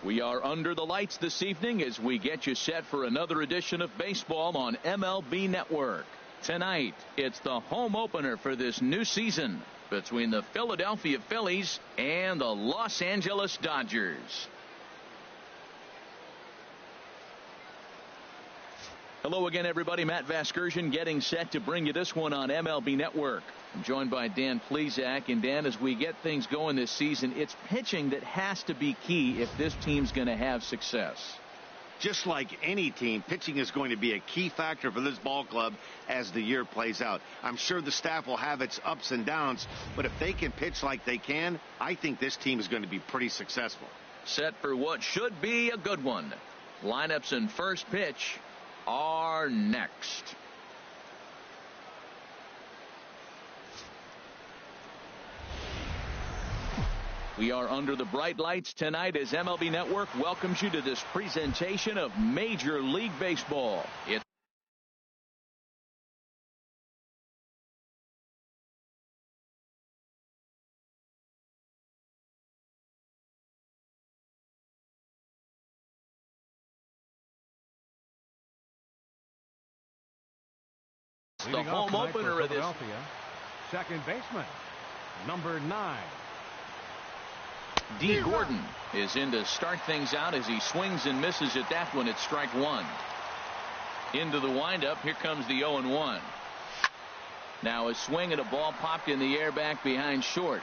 We are under the lights this evening as we get you set for another edition of baseball on MLB Network. Tonight, it's the home opener for this new season between the Philadelphia Phillies and the Los Angeles Dodgers. Hello again, everybody. Matt Vasgersian getting set to bring you this one on MLB Network. I'm joined by Dan Plesac. And Dan, as we get things going this season, it's pitching that has to be key if this team's going to have success. Just like any team, pitching is going to be a key factor for this ball club as the year plays out. I'm sure the staff will have its ups and downs, but if they can pitch like they can, I think this team is going to be pretty successful. Set for what should be a good one. Lineups and first pitch are next. We are under the bright lights tonight as MLB Network welcomes you to this presentation of Major League Baseball. The home opener of this. Second baseman, number 9. D. Gordon is in to start things out as he swings and misses at that one at strike one. Into the windup. Here comes the 0-1. Now a swing at a ball popped in the air back behind short.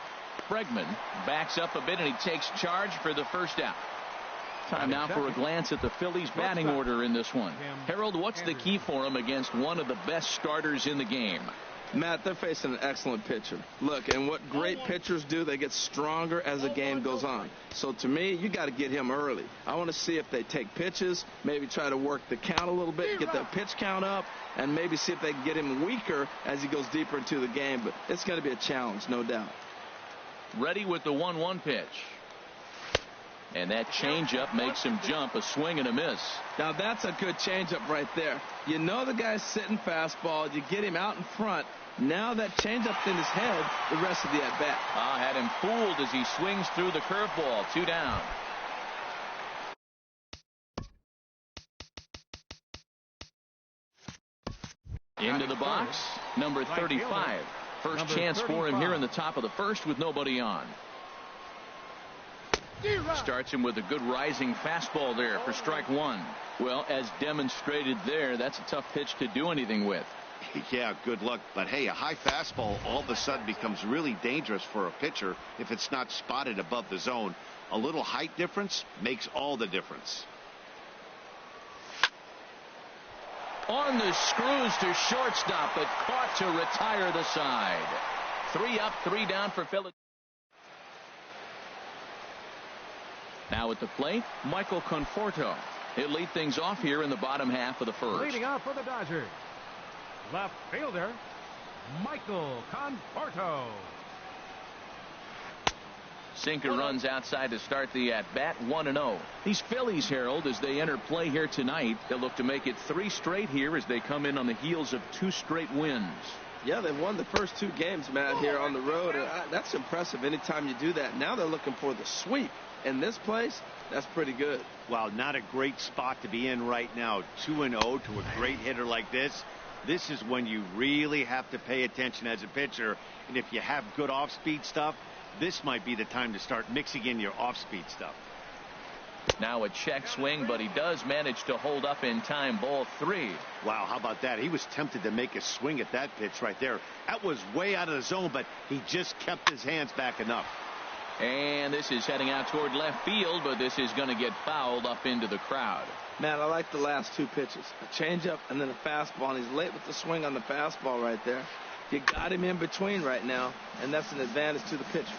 Bregman backs up a bit and he takes charge for the first out. Time now for a glance at the Phillies batting order in this one. Harold, what's the key for them against one of the best starters in the game? Matt, they're facing an excellent pitcher. Look, and what great pitchers do, they get stronger as the game goes on. So to me, you got to get him early. I want to see if they take pitches, maybe try to work the count a little bit, get that pitch count up, and maybe see if they can get him weaker as he goes deeper into the game. But it's going to be a challenge, no doubt. Ready with the 1-1 pitch. And that changeup makes him jump, a swing and a miss. Now that's a good changeup right there. You know the guy's sitting fastball. You get him out in front. Now that changeup in his head, the rest of the at-bat. Had him fooled as he swings through the curveball. 2 down. Into the box, number 35. First chance for him here in the top of the first with nobody on. Starts him with a good rising fastball there for strike one. Well, as demonstrated there, that's a tough pitch to do anything with. Yeah, good luck. But hey, a high fastball all of a sudden becomes really dangerous for a pitcher if it's not spotted above the zone. A little height difference makes all the difference. On the screws to shortstop, but caught to retire the side. 3 up, 3 down for Phillies. Now at the plate, Michael Conforto. He'll lead things off here in the bottom half of the first. Leading off for the Dodgers, left fielder, Michael Conforto. Sinker runs outside to start the at-bat, 1-0. These Phillies, Harold, as they enter play here tonight, they'll look to make it 3 straight here as they come in on the heels of 2 straight wins. Yeah, they've won the first 2 games, Matt, here on the road. That's impressive anytime you do that. Now they're looking for the sweep. In this place, that's pretty good. Wow, not a great spot to be in right now. 2-0 to a great hitter like this. This is when you really have to pay attention as a pitcher. And if you have good off-speed stuff, this might be the time to start mixing in your off-speed stuff. Now a check swing, but he does manage to hold up in time. Ball 3. Wow, how about that? He was tempted to make a swing at that pitch right there. That was way out of the zone, but he just kept his hands back enough. And this is heading out toward left field, but this is going to get fouled up into the crowd. Man, I like the last 2 pitches. A changeup and then a fastball, and he's late with the swing on the fastball right there. You got him in between right now, and that's an advantage to the pitcher.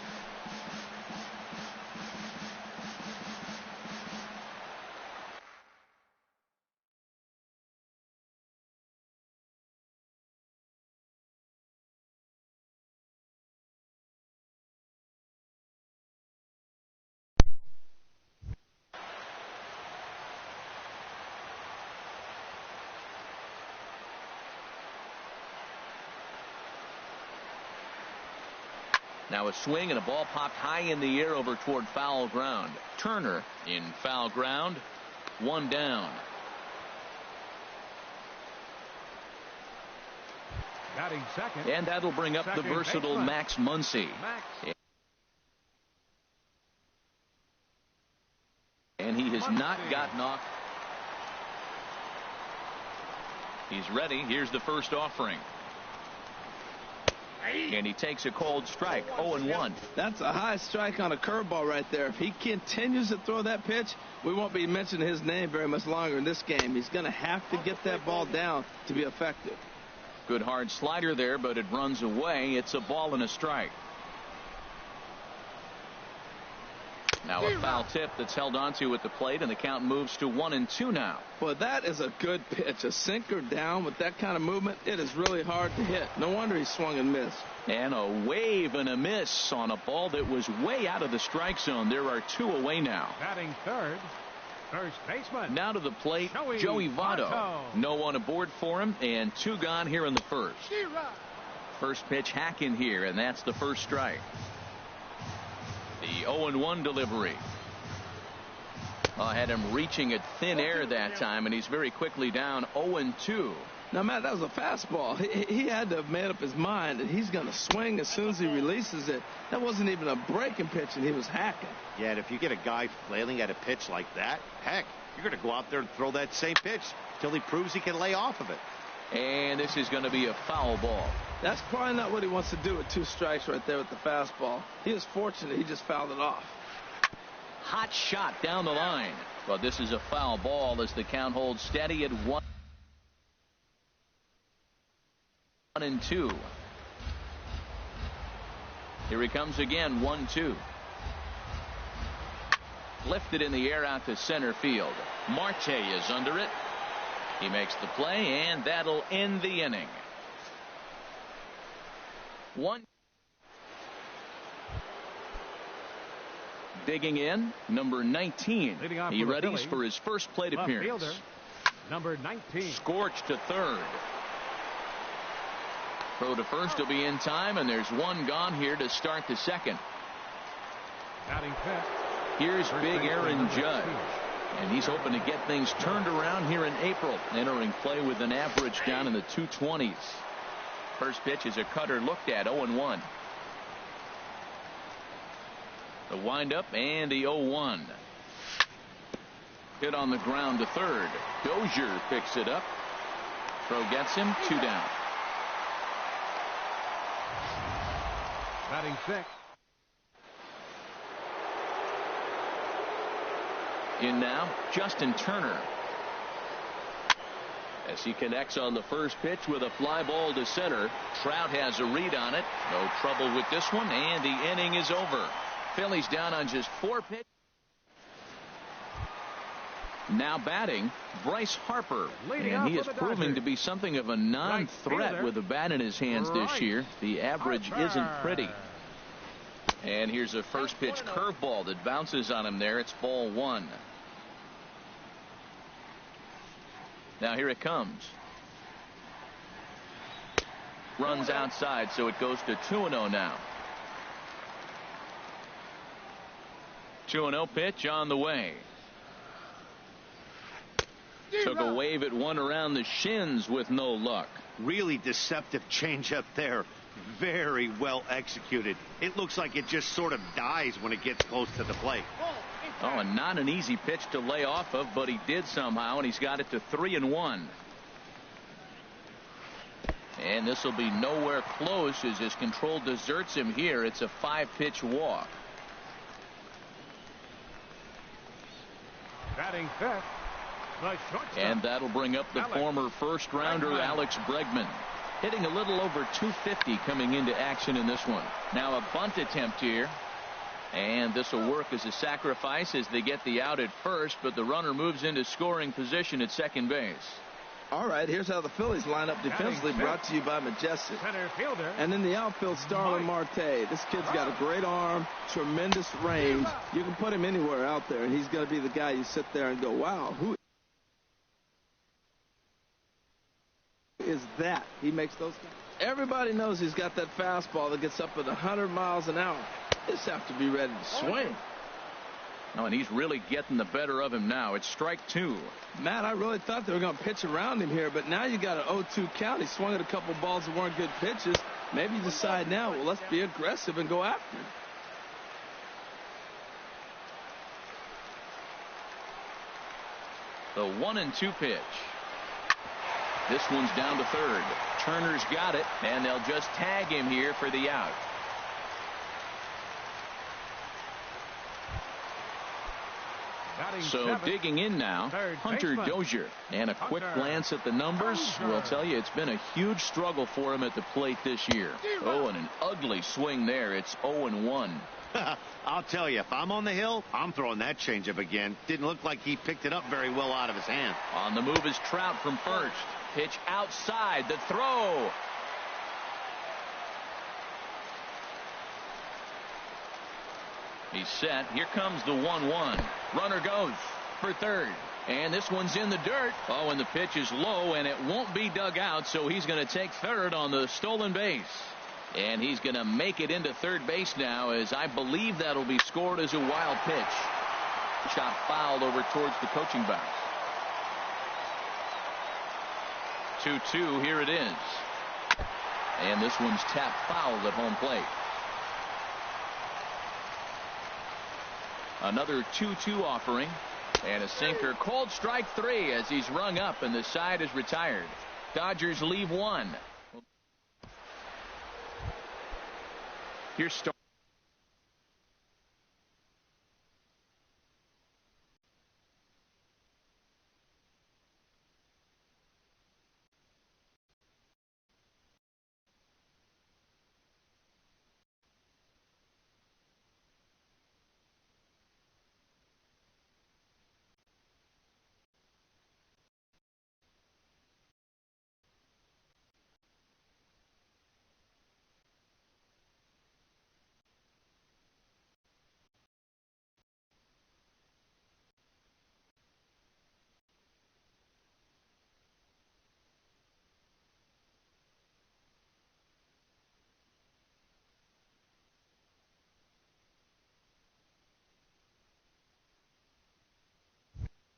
Now a swing and a ball popped high in the air over toward foul ground. Turner in foul ground. One down. Batting second. And that'll bring up the versatile Max Muncy. And he has not gotten off. He's ready. Here's the first offering. And he takes a cold strike. 0-1. That's a high strike on a curveball right there. If he continues to throw that pitch, we won't be mentioning his name very much longer in this game. He's going to have to get that ball down to be effective. Good hard slider there, but it runs away. It's a ball and a strike. Now a foul tip that's held onto at the plate, and the count moves to 1-2 now. Well, that is a good pitch. A sinker down with that kind of movement, it is really hard to hit. No wonder he swung and missed. And a wave and a miss on a ball that was way out of the strike zone. There are two away now. Batting third, first baseman. Now to the plate, Joey Votto. No one aboard for him, and two gone here in the first. First pitch hack in here, and that's the first strike. The 0-1 delivery. Had him reaching at thin air that time, and he's very quickly down 0-2. Now, Matt, that was a fastball. He had to have made up his mind that he's going to swing as soon as he releases it. That wasn't even a breaking pitch, and he was hacking. Yeah, and if you get a guy flailing at a pitch like that, heck, you're going to go out there and throw that same pitch till he proves he can lay off of it. And this is going to be a foul ball. That's probably not what he wants to do with two strikes right there with the fastball. He was fortunate he just fouled it off. Hot shot down the line. Well, this is a foul ball as the count holds steady at 1-2. Here he comes again, 1-2. Lifted in the air out to center field. Marte is under it. He makes the play, and that'll end the inning. Digging in, number 19. He readies for his first plate appearance. Fielder, number 19. Scorched to third. Throw to first will be in time, and there's one gone here to start the second. Batting fifth. Here's big Aaron Judge. And he's hoping to get things turned around here in April. Entering play with an average down in the 220s. First pitch is a cutter looked at, 0-1. The windup and the 0-1. Hit on the ground to third. Dozier picks it up. Throw gets him, 2 down. Batting sixth. In now, Justin Turner. As he connects on the first pitch with a fly ball to center. Trout has a read on it. No trouble with this one, and the inning is over. Phillies down on just 4 pitches. Now batting, Bryce Harper. And he is proving to be something of a non-threat with a bat in his hands this year. The average isn't pretty. And here's a first pitch curveball that bounces on him there. It's ball 1. Now here it comes. Runs outside, so it goes to 2-0 now. 2-0 pitch on the way. Took a wave at one around the shins with no luck. Really deceptive changeup there. Very well executed. It looks like it just sort of dies when it gets close to the plate. Oh, and not an easy pitch to lay off of, but he did somehow, and he's got it to 3-1. And this will be nowhere close as his control deserts him here. It's a 5-pitch walk. Batting fifth. And that'll bring up the former first-rounder Alex Bregman. Hitting a little over 250 coming into action in this one. Now a bunt attempt here. And this will work as a sacrifice as they get the out at first, but the runner moves into scoring position at second base. All right, here's how the Phillies line up defensively, brought to you by Majestic. Center fielder. And in the outfield, Starlin Marte. This kid's got a great arm, tremendous range. You can put him anywhere out there, and he's going to be the guy you sit there and go, wow, who is that. He makes those. Everybody knows he's got that fastball that gets up at 100 miles an hour. Just have to be ready to swing. Oh, and he's really getting the better of him now. It's strike two. Matt, I really thought they were going to pitch around him here, but now you got an 0-2 count. He swung at a couple balls that weren't good pitches. Maybe you decide now, well, let's be aggressive and go after him. The 1-2 pitch. This one's down to third. Turner's got it, and they'll just tag him here for the out. So digging in now, Hunter Dozier. And a quick glance at the numbers will tell you it's been a huge struggle for him at the plate this year. Oh, and an ugly swing there. It's 0-1. I'll tell you, if I'm on the hill, I'm throwing that changeup again. Didn't look like he picked it up very well out of his hand. On the move is Trout from first. Pitch outside. The throw. He's set. Here comes the 1-1. Runner goes for third. And this one's in the dirt. Oh, and the pitch is low, and it won't be dug out, so he's going to take third on the stolen base. And he's going to make it into third base now, as I believe that'll be scored as a wild pitch. Shot fouled over towards the coaching box. 2-2, here it is. And this one's tapped fouled at home plate. Another 2-2 offering. And a sinker. Cold strike three as he's rung up and the side is retired. Dodgers leave one. Here's Star.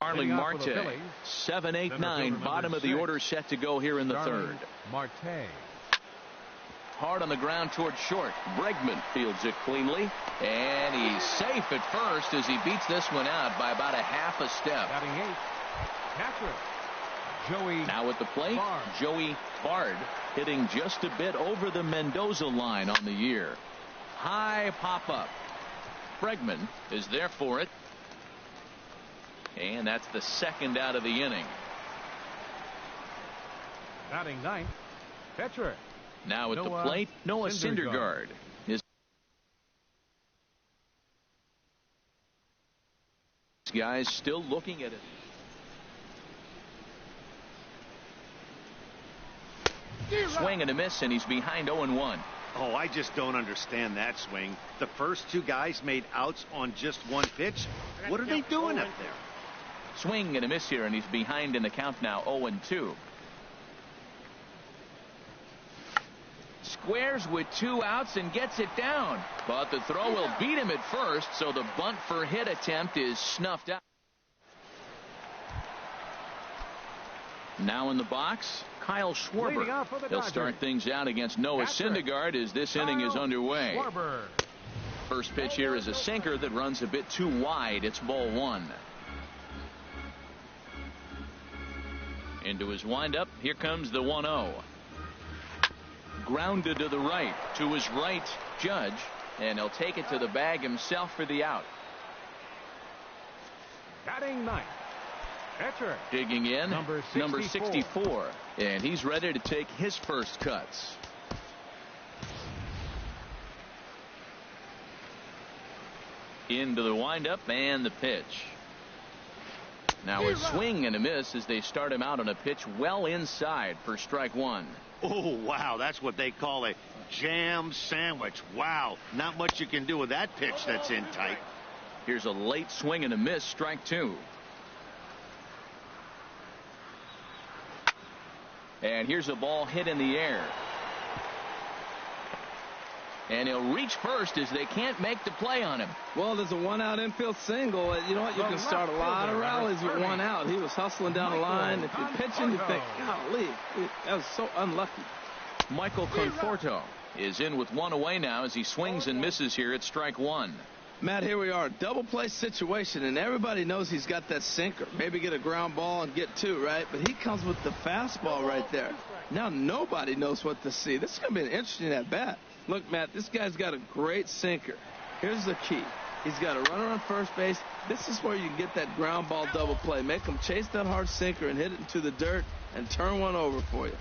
Starling Marte, 7-8-9, bottom of the order, set to go here in the third. Marte. Hard on the ground towards short. Bregman fields it cleanly, and he's safe at first as he beats this one out by about a half a step. Batting eighth, catcher Joey. Now at the plate, Bard. Joey Bard hitting just a bit over the Mendoza line on the year. High pop up. Bregman is there for it. And that's the second out of the inning. Batting ninth, pitcher. Now at the plate, Noah Syndergaard. His guys still looking at it. Swing and a miss, and he's behind 0-1. Oh, I just don't understand that swing. The first two guys made outs on just one pitch. What are they doing up there? Swing and a miss here, and he's behind in the count now, 0-2. Squares with 2 outs and gets it down. But the throw will beat him at first, so the bunt for hit attempt is snuffed out. Now in the box, Kyle Schwarber. He'll start things out against Noah Syndergaard as this inning is underway. Schwarber. First pitch here is a sinker that runs a bit too wide. It's ball one. Into his windup. Here comes the 1-0. Grounded to the right. To his right, Judge. And he'll take it to the bag himself for the out. Batting ninth, pitcher. Digging in, number 64. And he's ready to take his first cuts. Into the windup and the pitch. Now a swing and a miss as they start him out on a pitch well inside for strike one. Oh, wow. That's what they call a jam sandwich. Wow. Not much you can do with that pitch that's in tight. Here's a late swing and a miss, strike two. And here's a ball hit in the air. And he'll reach first as they can't make the play on him. Well, there's a one-out infield single. You know what? You can start a lot of rallies with one out. He was hustling down the line. If you're pitching, you think, golly, that was so unlucky. Michael Conforto is in with one away now as he swings and misses here at strike one. Matt, here we are, double play situation, and everybody knows he's got that sinker. Maybe get a ground ball and get two, right? But he comes with the fastball right there. Now nobody knows what to see. This is going to be an interesting at-bat. Look, Matt, this guy's got a great sinker. Here's the key. He's got a runner on first base. This is where you can get that ground ball double play. Make him chase that hard sinker and hit it into the dirt and turn one over for you.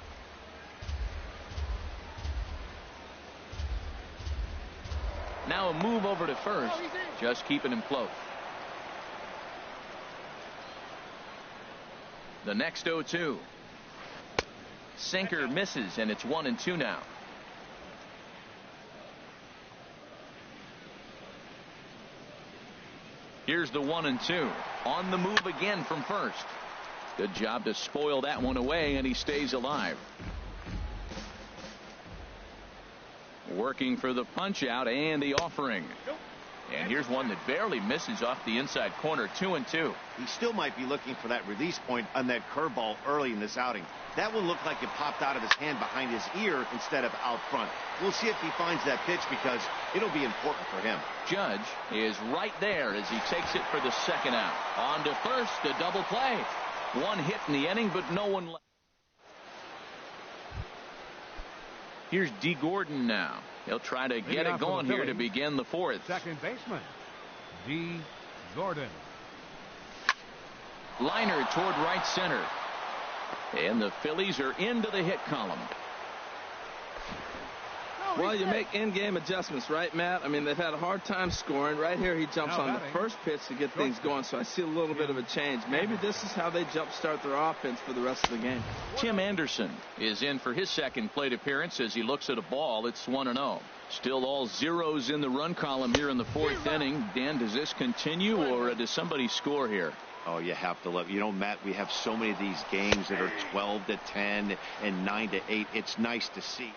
Now a move over to first, just keeping him close. The next 0-2. Sinker misses, and it's 1-2 now. Here's the 1-2. On the move again from first. Good job to spoil that one away, and he stays alive. Working for the punch out and the offering. And here's one that barely misses off the inside corner. 2-2. He still might be looking for that release point on that curveball early in this outing. That one looked like it popped out of his hand behind his ear instead of out front. We'll see if he finds that pitch because it'll be important for him. Judge is right there as he takes it for the second out. On to first, a double play. One hit in the inning, but no one left. Here's D. Gordon now. He'll try to get it going here to begin the fourth. Second baseman, D. Gordon. Liner toward right center. And the Phillies are into the hit column. Well, you make in-game adjustments, right, Matt? I mean, they've had a hard time scoring. Right here, he jumps on the first pitch to get things going, so I see a little bit of a change. Maybe this is how they jumpstart their offense for the rest of the game. Tim Anderson is in for his second plate appearance as he looks at a ball. It's 1-0. Still all zeros in the run column here in the fourth inning. Dan, does this continue, or does somebody score here? Oh, you have to love. You know, Matt, we have so many of these games that are 12-10 and 9-8. It's nice to see.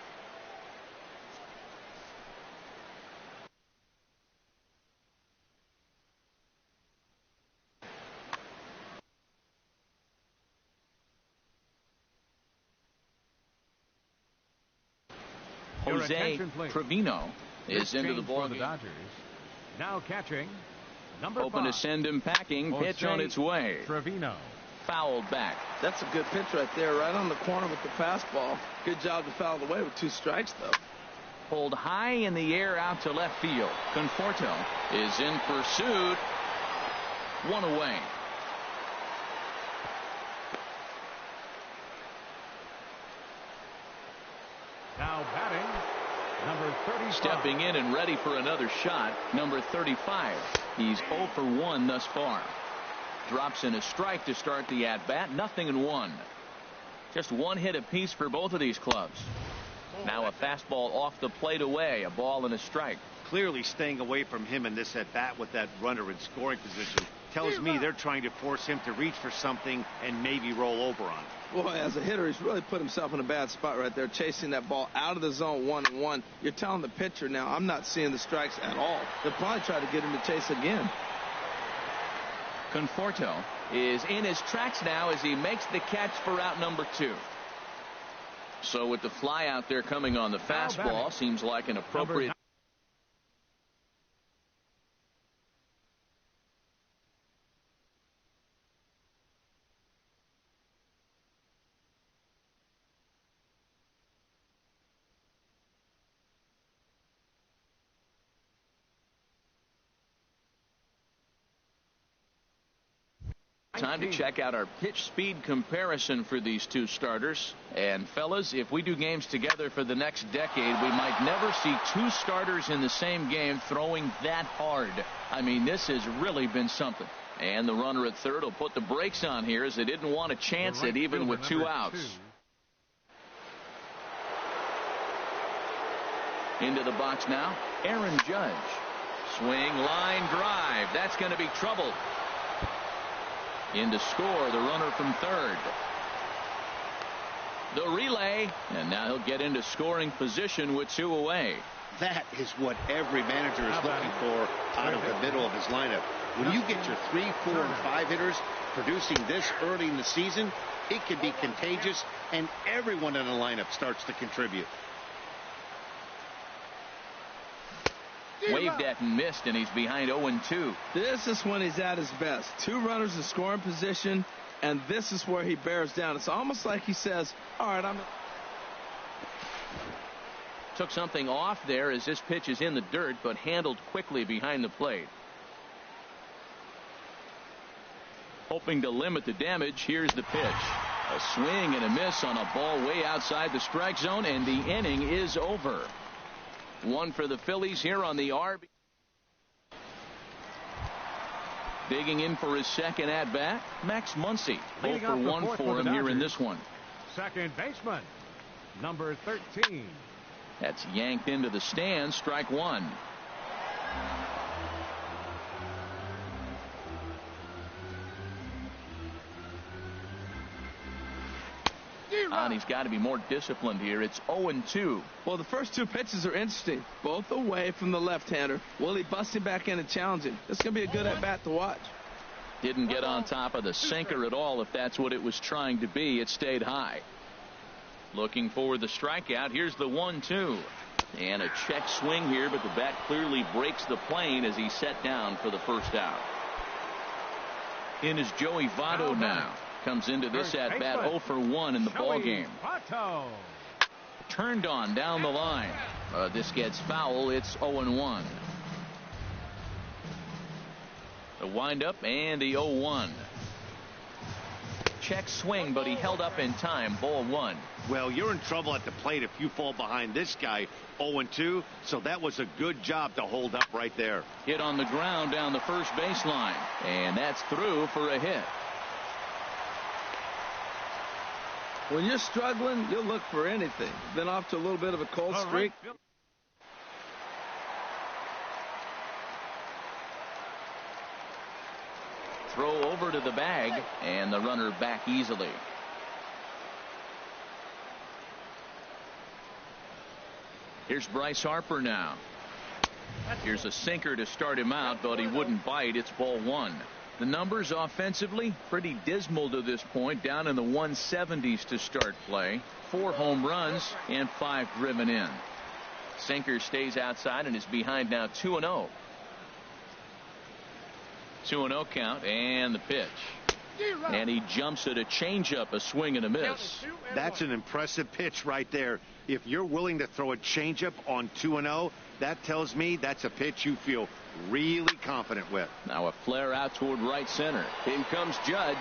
Jose Trevino is into the ball. The Dodgers now catching number 5. Hoping to send him packing. Pitch on its way. Trevino. Fouled back. That's a good pitch right there, right on the corner with the fastball. Good job to foul it away with 2 strikes, though. Pulled high in the air out to left field. Conforto is in pursuit. One away. Now batting, number 35. Stepping in and ready for another shot, number 35. He's 0 for 1 thus far. Drops in a strike to start the at-bat. 0-1. Just one hit apiece for both of these clubs. Now a fastball off the plate away. A ball and a strike. Clearly staying away from him in this at-bat with that runner in scoring position tells me they're trying to force him to reach for something and maybe roll over on it. Boy, as a hitter, he's really put himself in a bad spot right there, chasing that ball out of the zone 1-1. You're telling the pitcher now, I'm not seeing the strikes at all. They'll probably try to get him to chase again. Conforto is in his tracks now as he makes the catch for out number 2. So with the fly out there coming on the fastball, seems like an appropriate. Time to check out our pitch speed comparison for these two starters. And fellas, if we do games together for the next decade, we might never see 2 starters in the same game throwing that hard. I mean, this has really been something. And the runner at third will put the brakes on here as they didn't want to chance it even with 2 outs. Into the box now, Aaron Judge. Swing, line, drive. That's going to be trouble. In to score, the runner from third. The relay, and now he'll get into scoring position with 2 away. That is what every manager is looking for out of the middle of his lineup. When you get your 3, 4, and 5 hitters producing this early in the season, it can be contagious, and everyone in the lineup starts to contribute. Waved at and missed, and he's behind 0-2. This is when he's at his best. 2 runners in scoring position, and this is where he bears down. It's almost like he says, all right, Took something off there as this pitch is in the dirt, but handled quickly behind the plate. Hoping to limit the damage, here's the pitch. A swing and a miss on a ball way outside the strike zone, and the inning is over. 1 for the Phillies here on the RB. Digging in for his second at-bat, Max Muncy. 0 for 1 for him here in this one. Second baseman, number 13. That's yanked into the stand, strike 1. And he's got to be more disciplined here. It's 0-2. Well, the first 2 pitches are interesting. Both away from the left-hander. Will he bust him back in and challenge him? This is going to be a good at-bat to watch. Didn't get on top of the sinker at all, if that's what it was trying to be. It stayed high. Looking for the strikeout. Here's the 1-2. And a check swing here, but the bat clearly breaks the plane as he's set down for the first out. In is Joey Votto now. Comes into this at-bat 0 for 1 in the ballgame. Turned on down the line. This gets foul. It's 0-1. The windup and the 0-1. Check swing, but he held up in time. Ball 1. Well, you're in trouble at the plate if you fall behind this guy. 0-2, so that was a good job to hold up right there. Hit on the ground down the first baseline, and that's through for a hit. When you're struggling, you'll look for anything. Been off to a little bit of a cold streak. Throw over to the bag, and the runner back easily. Here's Bryce Harper now. Here's a sinker to start him out, but he wouldn't bite. It's ball 1. The numbers offensively pretty dismal to this point, down in the 170s to start play. 4 home runs and 5 driven in. Sinker stays outside and is behind now 2-0. 2-0 count, and the pitch. And he jumps at a changeup, a swing and a miss. That's an impressive pitch right there. If you're willing to throw a changeup on 2-0, that tells me that's a pitch you feel really confident with. Now a flare out toward right center. In comes Judge.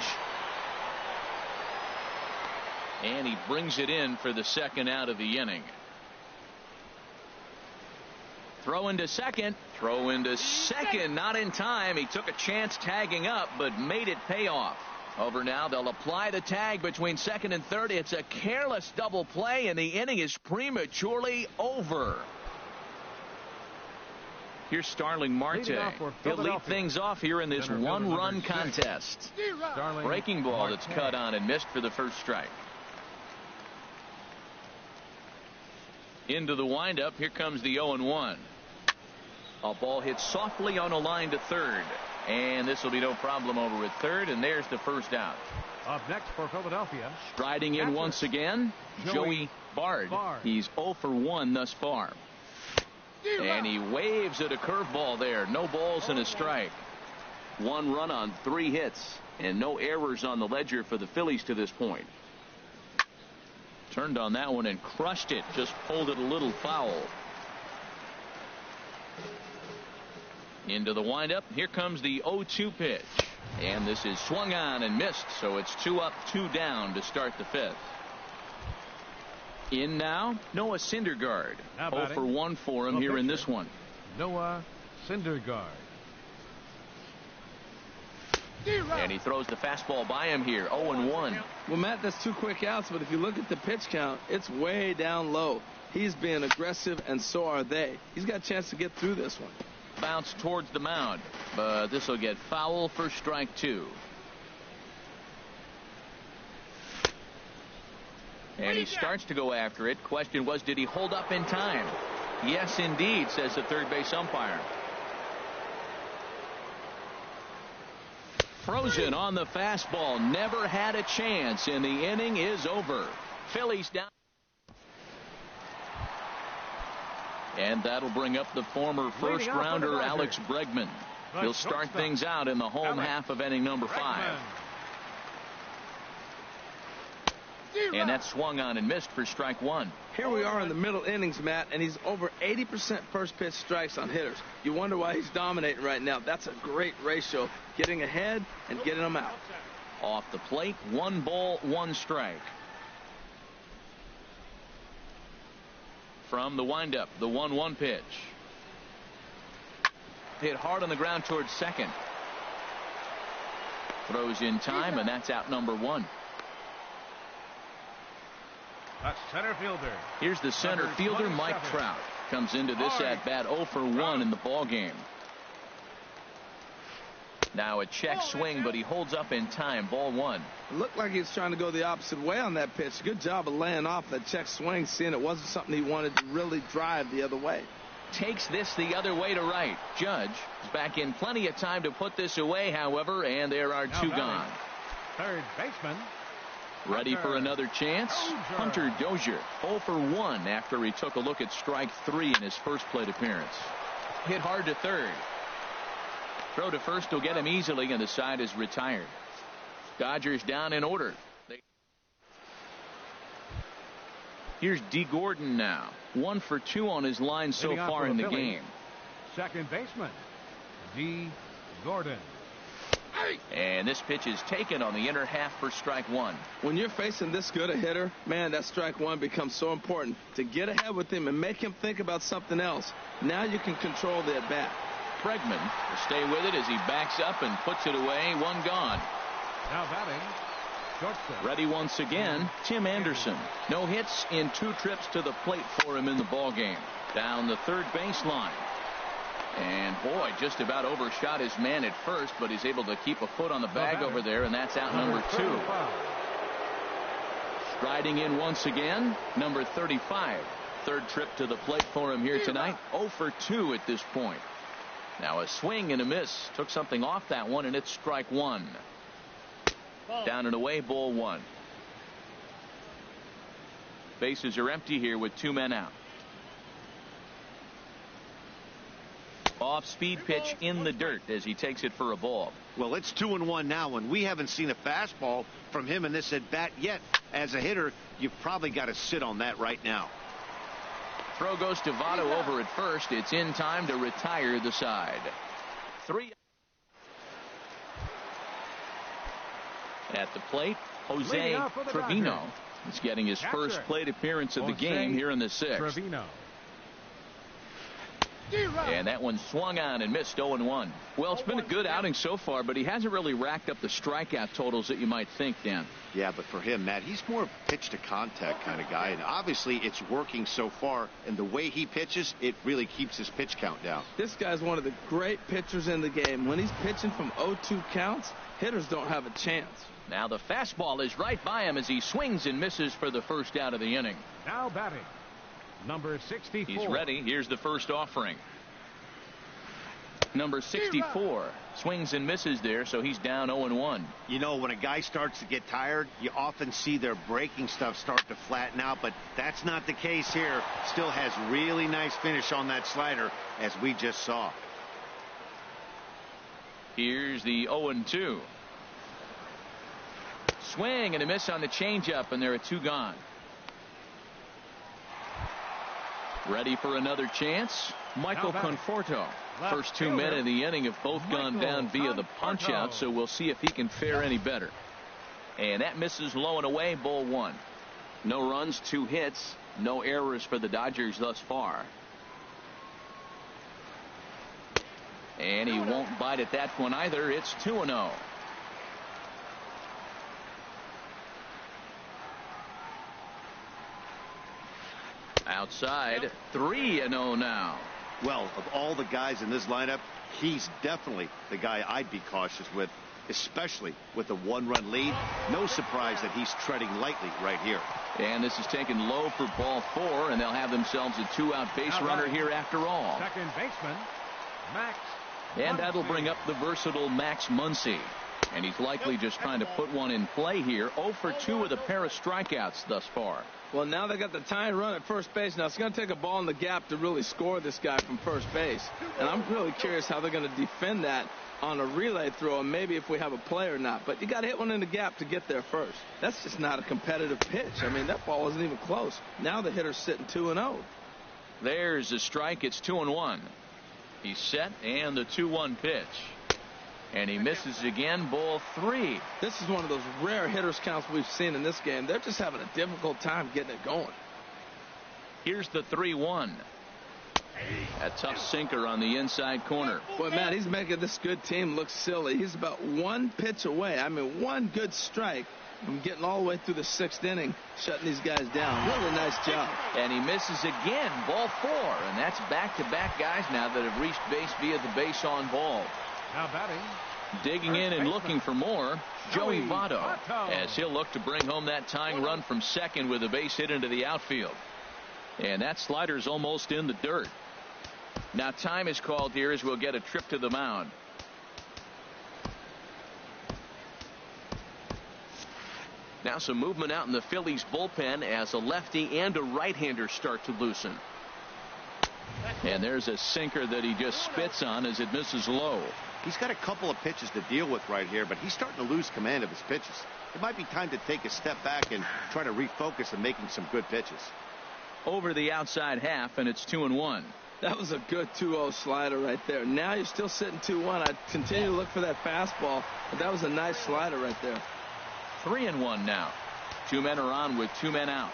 And he brings it in for the second out of the inning. Throw into second. Throw into second. Not in time. He took a chance tagging up, but made it pay off. Over now. They'll apply the tag between second and third. It's a careless double play, and the inning is prematurely over. Here's Starling Marte. He'll lead things off here in this 1-run contest. Breaking ball that's cut on and missed for the first strike. Into the windup. Here comes the 0-1. A ball hit softly on a line to third. And this will be no problem over at third. And there's the first out. Up next for Philadelphia. Striding in once again, Joey Bard. He's 0 for 1 thus far. And he waves at a curveball there. No balls and a strike. 1 run on 3 hits. And no errors on the ledger for the Phillies to this point. Turned on that one and crushed it. Just pulled it a little foul. Into the windup. Here comes the 0-2 pitch. And this is swung on and missed. So it's 2 up, 2 down to start the 5th. In now, Noah Syndergaard. 0 for 1 for him here in this one. Noah Syndergaard. And he throws the fastball by him here. 0-1. Well, Matt, that's 2 quick outs, but if you look at the pitch count, it's way down low. He's being aggressive, and so are they. He's got a chance to get through this one. Bounce towards the mound, but this will get foul for strike 2. And he starts to go after it. Question was, did he hold up in time? Yes, indeed, says the third base umpire. Frozen on the fastball. Never had a chance, and the inning is over. Phillies down. And that'll bring up the former first-rounder Alex Bregman. He'll start things out in the home half of inning number 5. And that swung on and missed for strike 1. Here we are in the middle innings, Matt, and he's over 80% first pitch strikes on hitters. You wonder why he's dominating right now. That's a great ratio, getting ahead and getting them out. Off the plate, 1 ball, 1 strike. From the windup, the 1-1 pitch. Hit hard on the ground towards second. Throws in time, and that's out number 1. A center fielder. Here's the center fielder, Mike Trout. Comes into this at bat 0 for 1 in the ball game. Now a check swing, but he holds up in time. Ball 1. It looked like he was trying to go the opposite way on that pitch. Good job of laying off that check swing, seeing it wasn't something he wanted to really drive the other way. Takes this the other way to right. Judge is back in plenty of time to put this away, however, and there are 2 gone. Third baseman. Ready for another chance? Hunter Dozier 0 for 1 after he took a look at strike 3 in his first plate appearance. Hit hard to third. Throw to first will get him easily, and the side is retired. Dodgers down in order. Here's D. Gordon now. 1 for 2 on his line so far in the game. Second baseman, D. Gordon. And this pitch is taken on the inner half for strike 1. When you're facing this good a hitter, man, that strike 1 becomes so important to get ahead with him and make him think about something else. Now you can control the at-bat. Bregman will stay with it as he backs up and puts it away. 1 gone. Now batting, shortstop. Ready once again, Tim Anderson. No hits in 2 trips to the plate for him in the ball game. Down the third baseline. And boy, just about overshot his man at first, but he's able to keep a foot on the bag over there, and that's out number 2. Striding in once again, number 35. Third trip to the plate for him here tonight. 0 for 2 at this point. Now a swing and a miss. Took something off that one, and it's strike 1. Down and away, ball 1. Bases are empty here with 2 men out. Off-speed pitch in the dirt as he takes it for a ball. Well, it's 2-1 now, and we haven't seen a fastball from him in this at-bat yet. As a hitter, you've probably got to sit on that right now. Throw goes to Votto over at first. It's in time to retire the side. 3. At the plate, Jose Trevino is getting his first plate appearance of the game here in the 6th. Trevino. And that one swung on and missed. 0-1. Well, it's been a good outing so far, but he hasn't really racked up the strikeout totals that you might think, Dan. Yeah, but for him, Matt, he's more a pitch to contact kind of guy, and obviously it's working so far, and the way he pitches, it really keeps his pitch count down. This guy's one of the great pitchers in the game. When he's pitching from 0-2 counts, hitters don't have a chance. Now the fastball is right by him as he swings and misses for the first out of the inning. Now batting, number 64. He's ready. Here's the first offering. Number 64 swings and misses there, so he's down 0-1. You know, when a guy starts to get tired, you often see their breaking stuff start to flatten out, but that's not the case here. Still has really nice finish on that slider, as we just saw. Here's the 0-2. Swing and a miss on the changeup, and there are 2 gone. Ready for another chance? Michael Conforto. First 2 men in the inning have both gone down via the punch out, so we'll see if he can fare any better. And that misses low and away, ball 1. No runs, 2 hits, no errors for the Dodgers thus far. And he won't bite at that one either. It's 2-0. Outside, 3-0 now. Well, of all the guys in this lineup, he's definitely the guy I'd be cautious with. especially with a one-run lead. No surprise that he's treading lightly right here. And this is taken low for ball 4, and they'll have themselves a 2-out base runner here after all. Second baseman, Max. And that'll bring up the versatile Max Muncy. And he's likely just trying to put one in play here. 0 for 2 with a pair of strikeouts thus far. Well, now they got the tying run at first base. Now it's going to take a ball in the gap to really score this guy from first base. And I'm really curious how they're going to defend that on a relay throw, and maybe if we have a play or not. But you got to hit one in the gap to get there first. That's just not a competitive pitch. I mean, that ball isn't even close. Now the hitter's sitting 2-0. There's a strike. It's 2-1. He's set, and the 2-1 pitch. And he misses again, ball 3. This is one of those rare hitters counts we've seen in this game. They're just having a difficult time getting it going. Here's the 3-1. A tough sinker on the inside corner. Boy, Matt, he's making this good team look silly. He's about one pitch away. I mean, one good strike from getting all the way through the 6th inning, shutting these guys down. Really nice job. And he misses again, ball 4. And that's back-to-back guys now that have reached base via the base on ball. Now batting. Digging in and looking for more, Joey Votto, as he'll look to bring home that tying run from second with a base hit into the outfield. And that slider's almost in the dirt. Now time is called here as we'll get a trip to the mound. Now some movement out in the Phillies bullpen as a lefty and a right-hander start to loosen. And there's a sinker that he just spits on as it misses low. He's got a couple of pitches to deal with right here, but he's starting to lose command of his pitches. It might be time to take a step back and try to refocus on making some good pitches. Over the outside half, and it's 2-1. That was a good 2-0 slider right there. Now you're still sitting 2-1. I'd continue to look for that fastball, but that was a nice slider right there. 3-1 now. 2 men are on with 2 men out.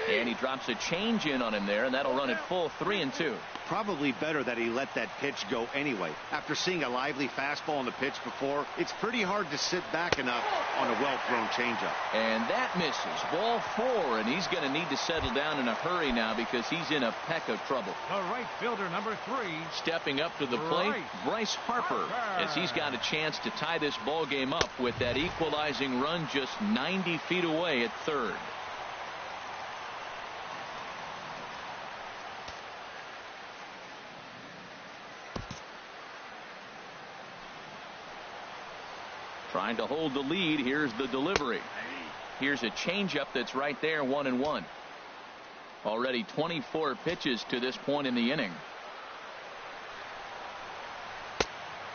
And he drops a change in on him there, and that'll run it full 3-2. Probably better that he let that pitch go anyway. After seeing a lively fastball on the pitch before, it's pretty hard to sit back enough on a well-thrown changeup. And that misses. Ball 4, and he's going to need to settle down in a hurry now because he's in a peck of trouble. The right fielder, number 3. Stepping up to the plate, Bryce Harper, as he's got a chance to tie this ball game up with that equalizing run just 90 feet away at third. Trying to hold the lead. Here's the delivery. Here's a changeup that's right there, 1-1. Already 24 pitches to this point in the inning.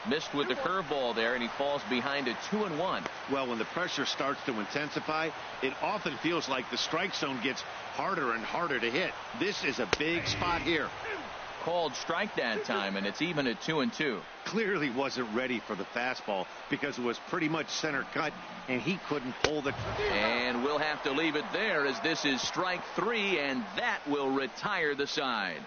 Missed with the curveball there, and he falls behind a 2-1. Well, when the pressure starts to intensify, it often feels like the strike zone gets harder and harder to hit. This is a big spot here. Called strike that time, and it's even at 2-2. Clearly wasn't ready for the fastball because it was pretty much center cut, and he couldn't pull the. And we'll have to leave it there as this is strike 3, and that will retire the side.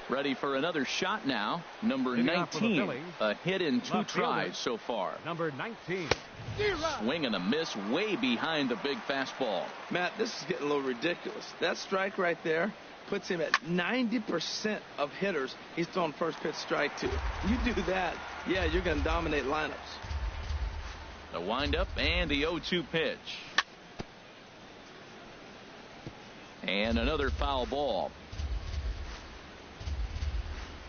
Ready for another shot now. Number 19, a hit in 2 tries so far. Number 19. Swing and a miss way behind the big fastball. Matt, this is getting a little ridiculous. That strike right there puts him at 90% of hitters he's throwing first pitch strike to. You do that, yeah, you're going to dominate lineups. The windup and the 0-2 pitch. And another foul ball.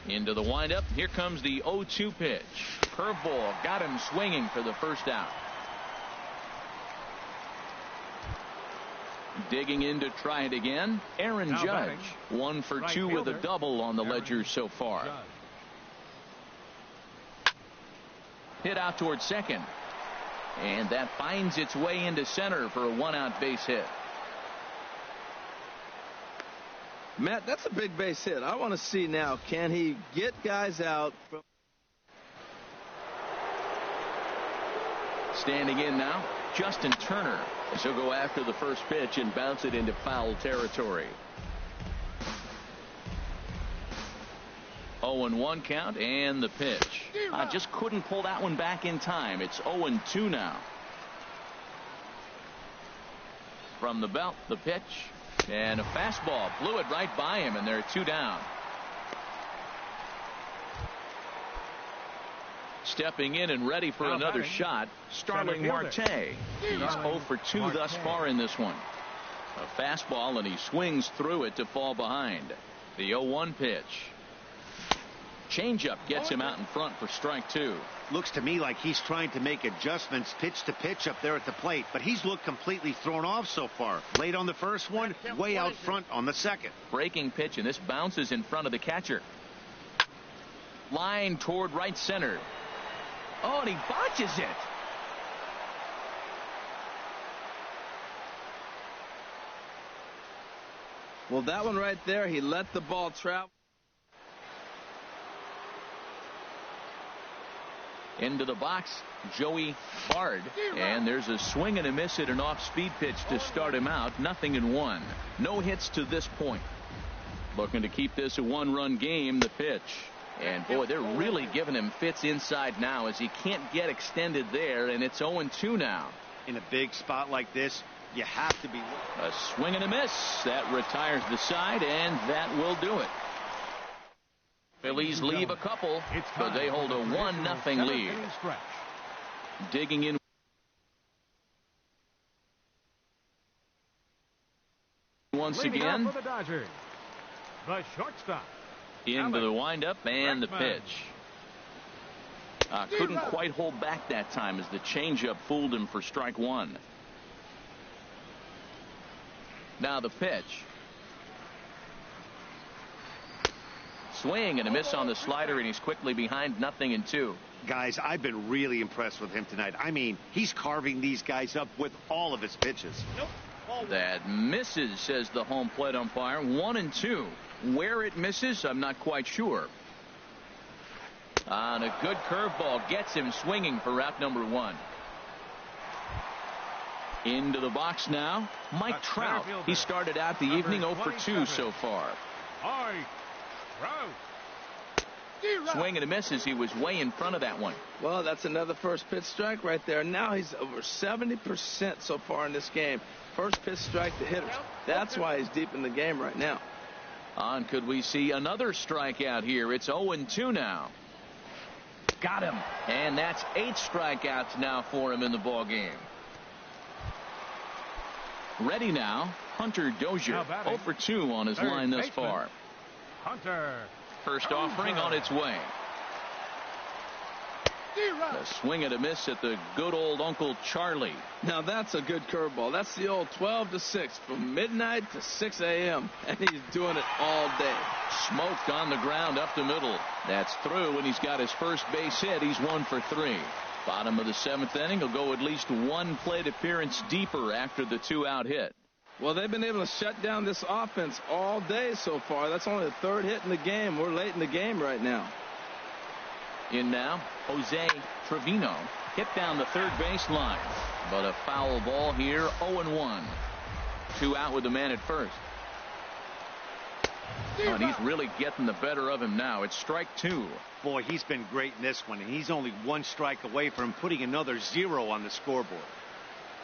Into the windup. Here comes the 0-2 pitch. Curveball got him swinging for the first out. Digging in to try it again, Aaron Now Judge. batting, 1 for right 2 with a fielder, double on the Aaron ledger so far. Judge. Hit out towards second. And that finds its way into center for a 1-out base hit. Matt, that's a big base hit. I want to see now, can he get guys out from... Standing in now, Justin Turner. As he'll go after the first pitch and bounce it into foul territory. 0-1 count and the pitch. Just couldn't pull that one back in time. It's 0-2 now. From the belt, the pitch. And a fastball blew it right by him, and they're 2 down. Stepping in and ready for another shot, Starling Marte. He's 0 for 2 thus far in this one. A fastball, and he swings through it to fall behind. The 0-1 pitch. Changeup gets him out in front for strike 2. Looks to me like he's trying to make adjustments pitch to pitch up there at the plate, but he's looked completely thrown off so far. Late on the first one, way out front on the second. Breaking pitch, and this bounces in front of the catcher. Line toward right center. Oh, and he botches it. Well, that one right there, he let the ball travel. Into the box, Joey Bard. And there's a swing and a miss at an off-speed pitch to start him out. 0-1. No hits to this point. Looking to keep this a one-run game, the pitch. And, boy, they're really giving him fits inside now as he can't get extended there, and it's 0-2 now. In a big spot like this, you have to be. A swing and a miss. That retires the side, and that will do it. Phillies leave a couple, but they hold a 1-0 lead. Digging in once again. For the Dodgers, the shortstop. Into the windup and the pitch. Couldn't quite hold back that time as the changeup fooled him for strike 1. Now the pitch. Swing and a miss on the slider, and he's quickly behind 0-2. Guys, I've been really impressed with him tonight. I mean, he's carving these guys up with all of his pitches. That misses, says the home plate umpire. 1-2. Where it misses, I'm not quite sure. And a good curveball gets him swinging for out number 1. Into the box now, Mike Trout. He started out the evening 0 for 2 so far. Swing and a miss as he was way in front of that one. Well, that's another first pitch strike right there. Now he's over 70% so far in this game. First pitch strike to hitters. That's why he's deep in the game right now. On, could we see another strikeout here? It's 0-2 now. Got him. And that's 8 strikeouts now for him in the ball game. Ready now, Hunter Dozier. 0 for 2 on his line thus far. Hunter. First offering on its way. A swing and a miss at the good old Uncle Charlie. Now that's a good curveball. That's the old 12 to 6 from midnight to 6 a.m. and he's doing it all day. Smoked on the ground up the middle. That's through, and he's got his first base hit. He's 1 for 3. Bottom of the 7th inning. He'll go at least one plate appearance deeper after the 2-out hit. Well, they've been able to shut down this offense all day so far. That's only the 3rd hit in the game. We're late in the game right now. In now, Jose Trevino hit down the third baseline, but a foul ball here. 0-1. 2 out with the man at first. Oh, and he's really getting the better of him now. It's strike 2. Boy, he's been great in this one, and he's only 1 strike away from putting another 0 on the scoreboard.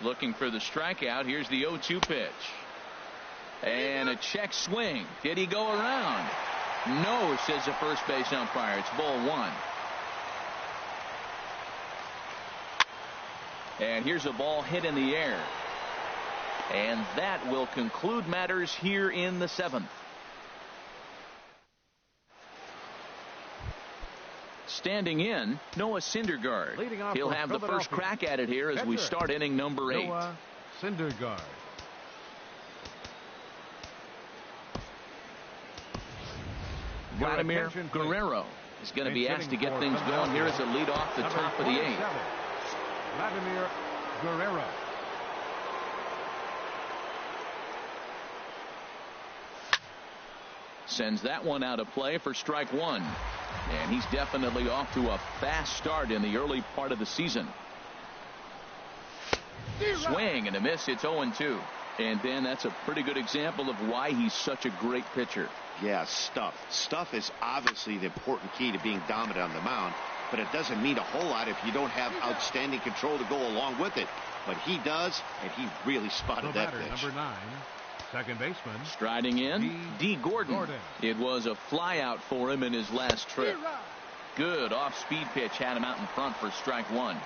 Looking for the strikeout. Here's the 0-2 pitch. And a check swing. Did he go around? No, says the first base umpire. It's ball 1. And here's a ball hit in the air. And that will conclude matters here in the 7th. Standing in, Noah Syndergaard. He'll have the first crack at it here as we start inning number 8. Noah Syndergaard. Vladimir Guerrero is going to be asked to get things going here as a lead off the top of the 8th. Vladimir Guerrero. Sends that one out of play for strike 1. And he's definitely off to a fast start in the early part of the season. Swing and a miss. It's 0-2. And then that's a pretty good example of why he's such a great pitcher. Yeah, stuff. Stuff is obviously the important key to being dominant on the mound, but it doesn't mean a whole lot if you don't have outstanding control to go along with it. But he does, and he really spotted that pitch. Number 9, second baseman. Striding in, D. Gordon. It was a flyout for him in his last trip. Good off-speed pitch had him out in front for strike one.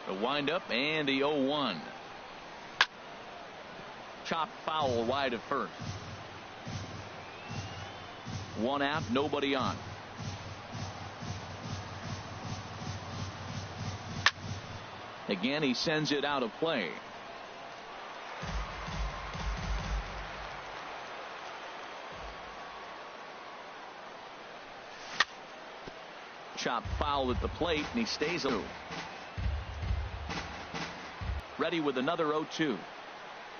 The windup and the 0-1. Chopped foul wide of first. One out, nobody on. Again, he sends it out of play. Chopped foul at the plate, and he stays through. Ready with another 0-2.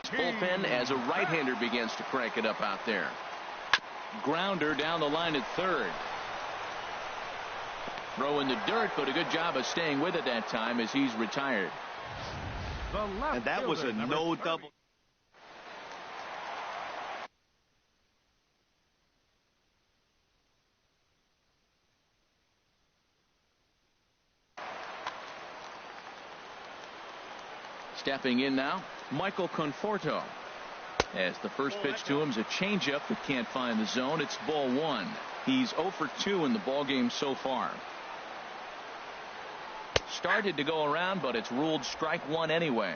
Bullpen as a right-hander begins to crank it up out there. Grounder down the line at third. Throw in the dirt, but a good job of staying with it that time as he's retired. And that was a no double. Stepping in now, Michael Conforto. As the first pitch to him is a changeup that can't find the zone. It's ball one. He's 0 for 2 in the ball game so far. Started to go around, but it's ruled strike one anyway.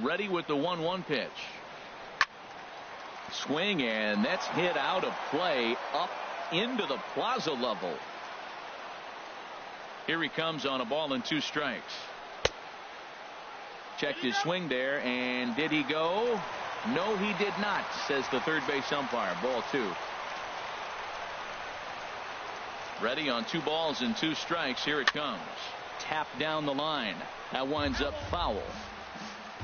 Ready with the 1-1 pitch. Swing, and that's hit out of play up into the plaza level. Here he comes on a ball and 2 strikes. Checked his swing there, and did he go? No, he did not, says the third base umpire. Ball 2. Ready on 2 balls and 2 strikes. Here it comes. Tapped down the line. That winds up foul.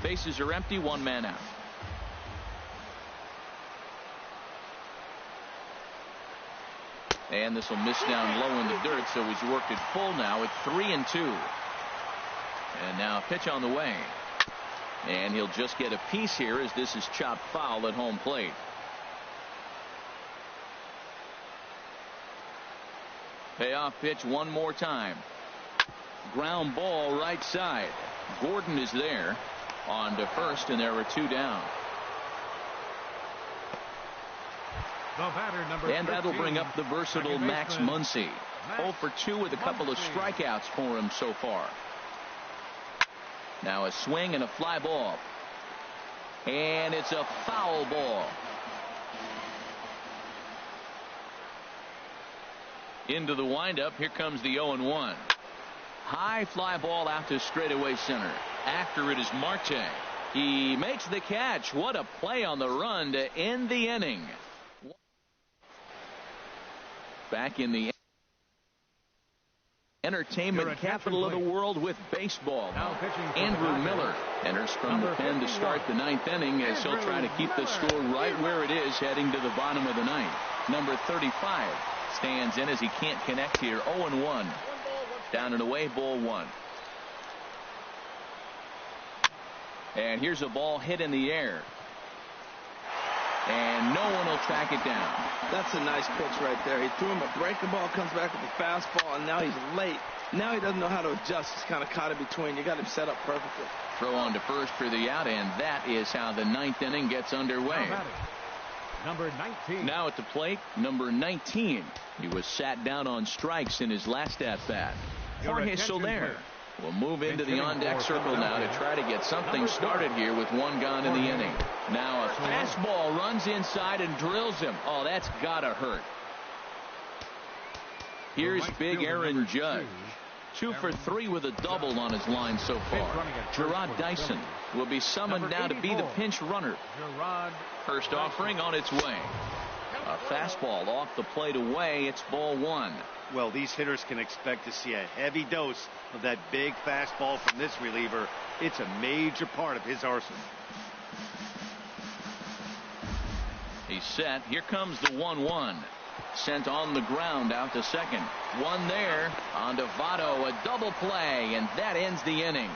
Bases are empty, 1 man out. And this will miss down low in the dirt, so he's worked it full now at 3-2. And now a pitch on the way. And he'll just get a piece here as this is chopped foul at home plate. Payoff pitch one more time. Ground ball right side. Gordon is there on to first, and there are 2 down. And that'll bring up the versatile Max Muncy. 0 for 2 with a couple of strikeouts for him so far. Now a swing and a fly ball. And it's a foul ball. Into the windup. Here comes the 0-1. High fly ball out to straightaway center. After it is Marte. He makes the catch. What a play on the run to end the inning. Back in the entertainment capital of the world with baseball. Andrew Miller enters from the pen to start the 9th inning as he'll try to keep the score right where it is heading to the bottom of the 9th. Number 35 stands in as he can't connect here. 0-1. Down and away, ball 1. And here's a ball hit in the air. And no one will track it down. That's a nice pitch right there. He threw him a breaking ball, comes back with a fastball, and now he's late. Now he doesn't know how to adjust. He's kind of caught in between. You got him set up perfectly. Throw on to first for the out, and that is how the 9th inning gets underway. Number 19. Now at the plate, number 19. He was sat down on strikes in his last at-bat. Jorge Soler will move into the on-deck circle now to try to get something started here with 1 gone in the inning. Now a fastball runs inside and drills him. Oh, that's gotta hurt. Here's big Aaron Judge. 2 for 3 with a double on his line so far. Gerard Dyson will be summoned now to be the pinch runner. First offering on its way. A fastball off the plate away. It's ball 1. Well, these hitters can expect to see a heavy dose of that big fastball from this reliever. It's a major part of his arsenal. He's set. Here comes the 1-1. Sent on the ground out to second. One there on to Votto. A double play, and that ends the inning.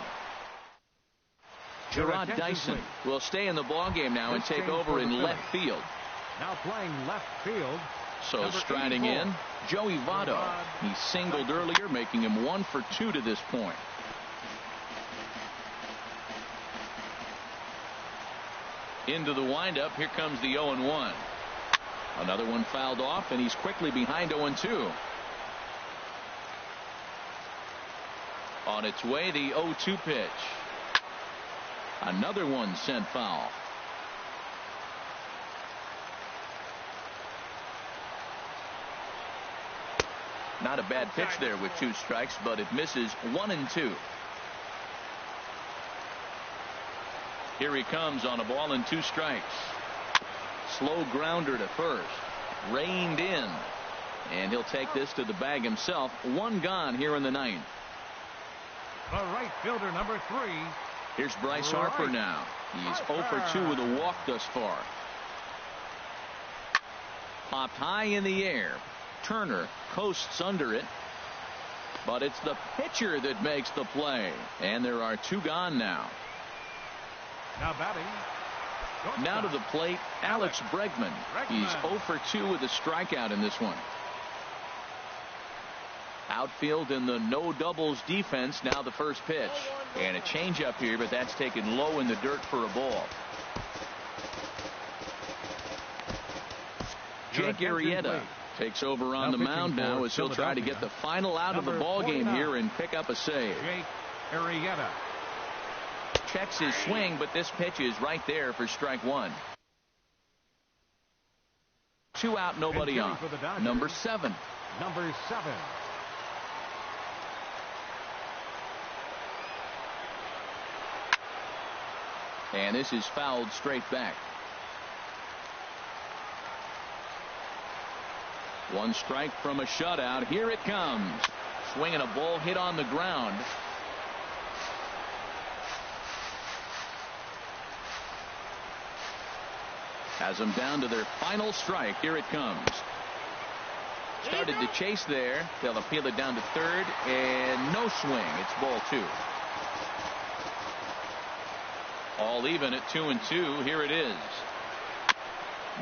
Gerard Dyson will stay in the ballgame now and take over in left field. Now playing left field. So striding in, Joey Votto. He singled earlier, making him 1 for 2 to this point. Into the windup. Here comes the 0-1. Another one fouled off, and he's quickly behind 0-2. On its way, the 0-2 pitch. Another one sent foul. Not a bad pitch there with 2 strikes, but it misses 1-2. Here he comes on a ball and 2 strikes. Slow grounder to first. Reined in. And he'll take this to the bag himself. 1 gone here in the 9th. The right fielder, number 3. Here's Bryce Harper now. He's 0 for 2 with a walk thus far. Popped high in the air. Turner coasts under it. But it's the pitcher that makes the play. And there are 2 gone now. Now batting. Now to the plate, Alex Bregman. He's 0 for 2 with a strikeout in this one. Outfield in the no doubles defense. Now the first pitch. And a changeup here, but that's taken low in the dirt for a ball. Jake Arrieta takes over on the mound now as he'll try to get the final out of the ball game here and pick up a save. Jake Arrieta checks his swing, but this pitch is right there for strike 1. 2 out, nobody on. Number 7. Number 7. And this is fouled straight back. 1 strike from a shutout. Here it comes. Swinging a ball hit on the ground. Has them down to their final strike. Here it comes. Started to chase there. They'll appeal it down to third, and no swing. It's ball 2. All even at 2-2. Here it is.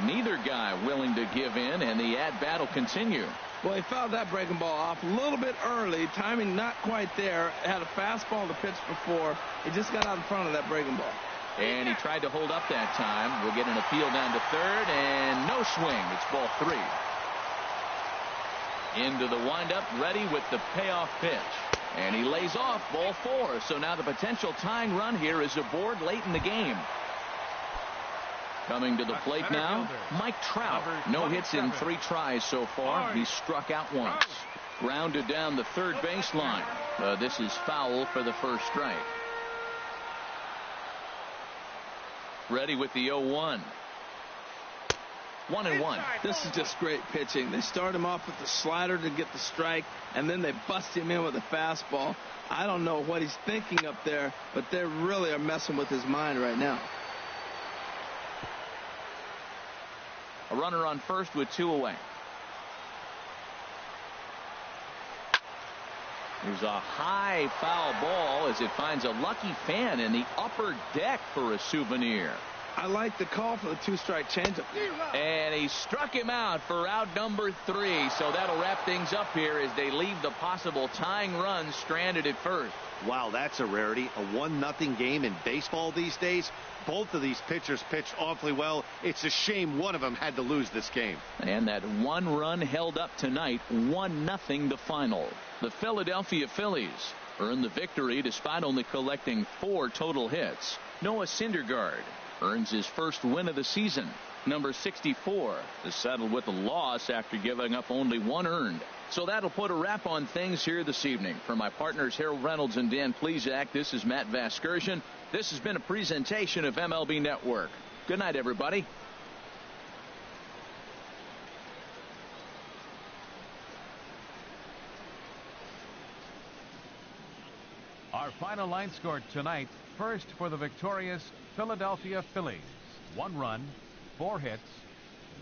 Neither guy willing to give in, and the at-bat will continue. Well, he fouled that breaking ball off a little bit early. Timing not quite there. Had a fastball to pitch before. He just got out in front of that breaking ball. And he tried to hold up that time. We'll get an appeal down to third, and no swing. It's ball 3. Into the windup, ready with the payoff pitch. And he lays off ball 4. So now the potential tying run here is aboard late in the game. Coming to the plate now, Mike Trout. No hits in 3 tries so far. He struck out once. Grounded down the third baseline. This is foul for the first strike. Ready with the 0-1. 1-1. This is just great pitching. They start him off with the slider to get the strike, and then they bust him in with a fastball. I don't know what he's thinking up there, but they really are messing with his mind right now. A runner on first with 2 away. Here's a high foul ball as it finds a lucky fan in the upper deck for a souvenir. I like the call for the 2-strike changeup. And he struck him out for out number 3. So that'll wrap things up here as they leave the possible tying run stranded at first. Wow, that's a rarity. A 1-0 game in baseball these days. Both of these pitchers pitched awfully well. It's a shame one of them had to lose this game. And that 1 run held up tonight. 1-0 the final. The Philadelphia Phillies earn the victory despite only collecting 4 total hits. Noah Syndergaard earns his first win of the season. Number 64 is settled with a loss after giving up only 1 earned. So that'll put a wrap on things here this evening. For my partners Harold Reynolds and Dan Plesac, this is Matt Vasgersian. This has been a presentation of MLB Network. Good night, everybody. Our final line score tonight. First for the victorious Philadelphia Phillies. 1 run, 4 hits,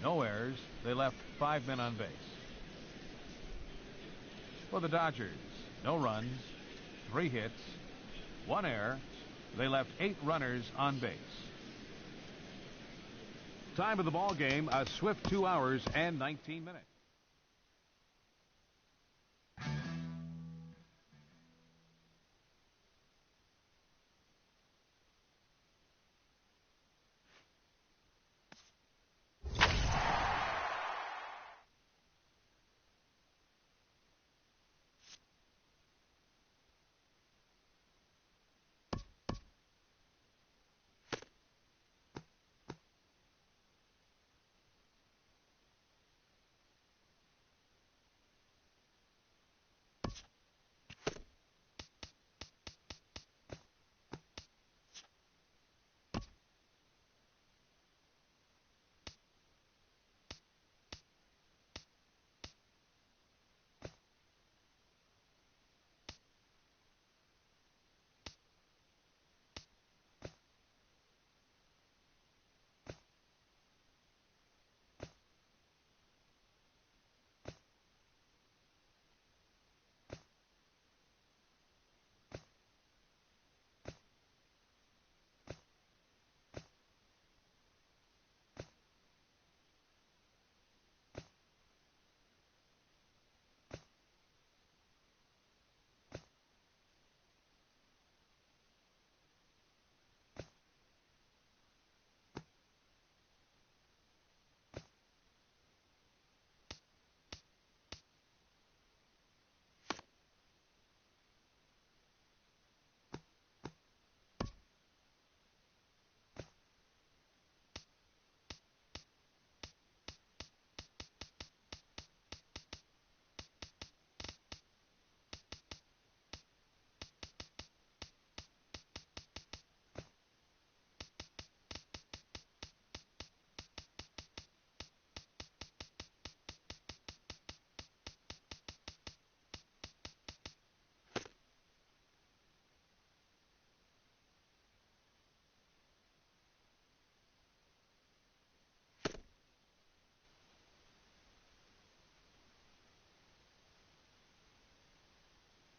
no errors. They left 5 men on base. For the Dodgers, no runs, 3 hits, 1 error. They left 8 runners on base. Time of the ball game, a swift 2 hours and 19 minutes.